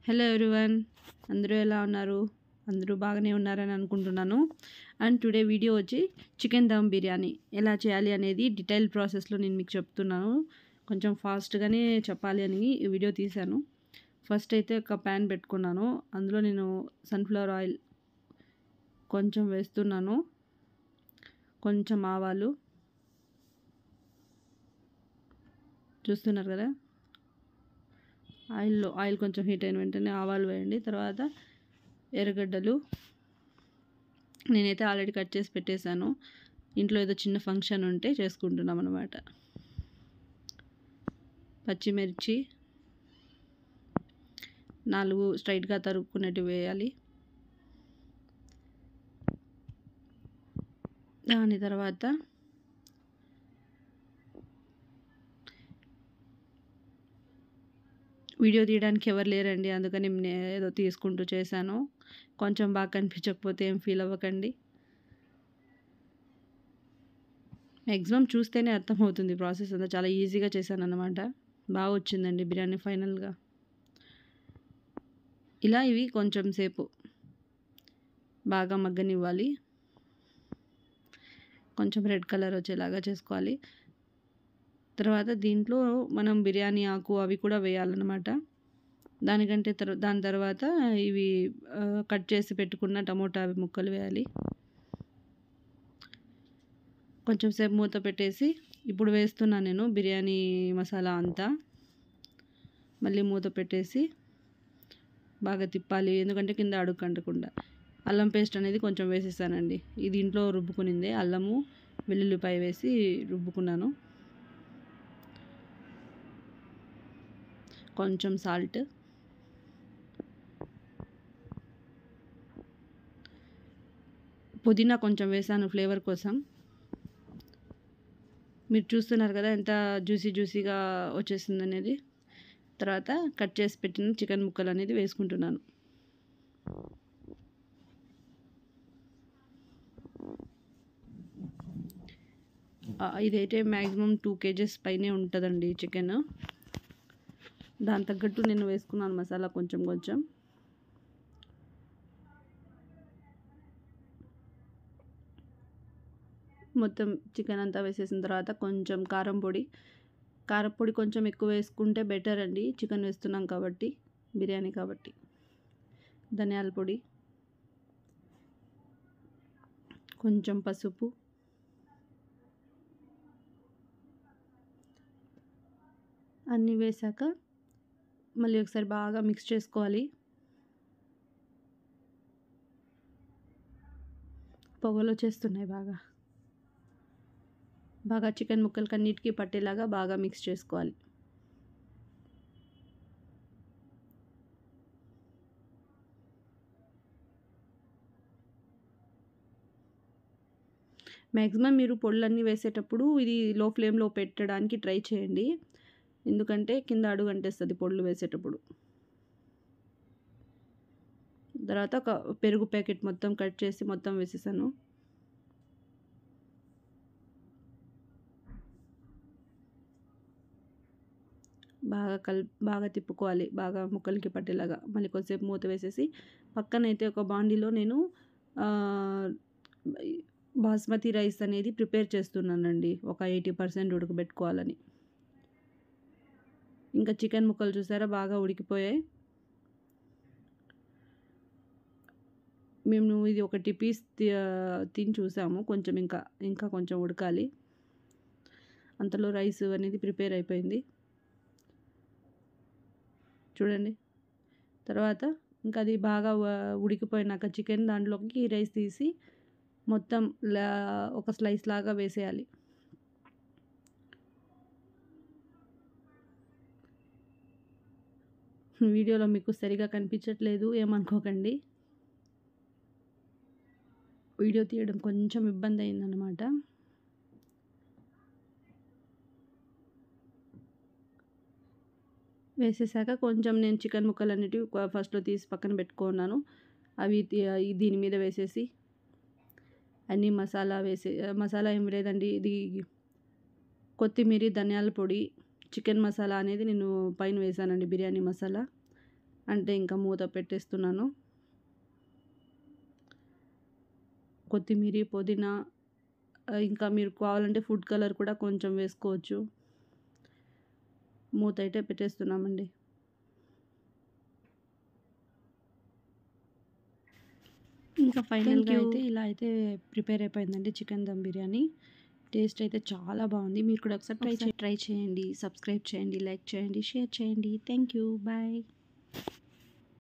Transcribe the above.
Hello everyone, అందరూ ఎలా ఉన్నారు? అందరూ బాగానే ఉన్నారని అనుకుంటున్నాను. అండ్ టుడే వీడియో వచ్చి చికెన్ దమ్ బిర్యానీ ఎలా చేయాలి అనేది డీటెయిల్ ప్రాసెస్లో నేను మీకు చెప్తున్నాను. కొంచెం ఫాస్ట్గానే చెప్పాలి అని ఈ వీడియో తీశాను. ఫస్ట్ అయితే ఒక ప్యాన్ పెట్టుకున్నాను. అందులో నేను సన్ఫ్లవర్ ఆయిల్ కొంచెం వేస్తున్నాను. కొంచెం ఆవాలు చూస్తున్నారు కదా. ఆయిల్ కొంచెం హీట్ అయిన వెంటనే ఆవాలు వేయండి. తర్వాత ఎర్రగడ్డలు నేనైతే ఆల్రెడీ కట్ చేసి పెట్టేశాను. ఇంట్లో ఏదో చిన్న ఫంక్షన్ ఉంటే చేసుకుంటున్నాం అన్నమాట. పచ్చిమిర్చి 4 స్ట్రైట్గా తరుక్కునేటివి వేయాలి. దాని తర్వాత వీడియో తీయడానికి ఎవరు లేరండి, అందుకని నేను ఏదో తీసుకుంటూ చేశాను. కొంచెం బాగా కనిపించకపోతే ఏం ఫీల్ అవ్వకండి. మ్యాక్సిమం చూస్తేనే అర్థమవుతుంది ప్రాసెస్ అంతా. చాలా ఈజీగా చేశాను అన్నమాట. బాగా వచ్చిందండి బిర్యానీ ఫైనల్గా. ఇలా ఇవి కొంచెం సేపు బాగా మగ్గనివ్వాలి. కొంచెం రెడ్ కలర్ వచ్చేలాగా చేసుకోవాలి. తర్వాత దీంట్లో మనం బిర్యానీ ఆకు అవి కూడా వేయాలన్నమాట. దాని తర్వాత ఇవి కట్ చేసి పెట్టుకున్న టమోటా ముక్కలు వేయాలి. కొంచెం సేపు మూత పెట్టేసి ఇప్పుడు వేస్తున్నాను నేను బిర్యానీ మసాలా అంతా. మళ్ళీ మూత పెట్టేసి బాగా తిప్పాలి, ఎందుకంటే కింద అడుగంటకుండా. అల్లం పేస్ట్ అనేది కొంచెం వేసేసానండి. ఇది ఇంట్లో రుబ్బుకునిందే. అల్లము వెల్లుల్లిపాయ వేసి రుబ్బుకున్నాను. కొంచెం సాల్ట్, పుదీనా కొంచెం వేసాను ఫ్లేవర్ కోసం. మీరు చూస్తున్నారు కదా ఎంత జ్యూసీగా వచ్చేసింది అనేది. తర్వాత కట్ చేసి పెట్టిన చికెన్ ముక్కలు అనేది వేసుకుంటున్నాను. ఇదైతే మ్యాక్సిమం 2 kgs పైనే ఉంటుందండి చికెన్. దాని తగ్గట్టు నేను వేసుకున్నాను మసాలా కొంచెం. మొత్తం చికెన్ అంతా వేసేసిన తర్వాత కొంచెం కారపొడి కొంచెం ఎక్కువ వేసుకుంటే బెటర్ అండి, చికెన్ వేస్తున్నాం కాబట్టి, బిర్యానీ కాబట్టి. ధనియాల పొడి, కొంచెం పసుపు, అన్నీ వేసాక మళ్ళీ ఒకసారి బాగా మిక్స్ చేసుకోవాలి. పొగలు వచ్చేస్తున్నాయి. బాగా చికెన్ ముక్కలకి అన్నిటికీ పట్టేలాగా బాగా మిక్స్ చేసుకోవాలి. మ్యాక్సిమం మీరు పొడులన్నీ వేసేటప్పుడు ఇది లో ఫ్లేమ్లో పెట్టడానికి ట్రై చేయండి, ఎందుకంటే కింద అడుగు అంటేస్తుంది పొడులు వేసేటప్పుడు. తర్వాత ఒక పెరుగు ప్యాకెట్ మొత్తం కట్ చేసి మొత్తం వేసేసాను. బాగా తిప్పుకోవాలి, బాగా ముక్కలకి పట్టేలాగా. మళ్ళీ కొద్దిసేపు మూత వేసేసి పక్కనైతే ఒక బాండీలో నేను బాస్మతి రైస్ అనేది ప్రిపేర్ చేస్తున్నానండి, ఒక 80% ఉడకబెట్టుకోవాలని. ఇంకా చికెన్ ముక్కలు చూసారా బాగా ఉడికిపోయాయి. మేము ఇది ఒకటి పీస్ తిని చూసాము, కొంచెం ఇంకా కొంచెం ఉడకాలి. అంతలో రైస్ అనేది ప్రిపేర్ అయిపోయింది చూడండి. తర్వాత ఇంకా అది బాగా ఉడికిపోయినాక చికెన్ దాంట్లోకి రైస్ తీసి మొత్తం ఒక స్లైస్ లాగా వేసేయాలి. వీడియోలో మీకు సరిగా కనిపించట్లేదు ఏమనుకోకండి, వీడియో తీయడం కొంచెం ఇబ్బంది అయిందన్నమాట. వేసేసాక కొంచెం నేను చికెన్ ముక్కలు అన్నిటివి ఫస్ట్లో తీసి పక్కన పెట్టుకున్నాను. అవి దీని మీద వేసేసి అన్నీ మసాలా ఏం లేదండి, ఇది కొత్తిమీర, ధనియాల పొడి, చికెన్ మసాలా అనేది నేను పైన వేసానండి, బిర్యానీ మసాలా. అంటే ఇంకా మూత పెట్టేస్తున్నాను. కొత్తిమీర, పుదీనా ఇంకా మీరు కావాలంటే ఫుడ్ కలర్ కూడా కొంచెం వేసుకోవచ్చు. మూత అయితే పెట్టేస్తున్నామండి. ఇంకా ఫైనల్గా అయితే ఇలా అయితే ప్రిపేర్ అయిపోయిందండి చికెన్ దమ్ బిర్యానీ. టేస్ట్ అయితే చాలా బాగుంది. మీరు కూడా ఒకసారి ట్రై చేయండి. సబ్స్క్రైబ్ చేయండి, లైక్ చేయండి, షేర్ చేయండి. Thank you. బాయ్.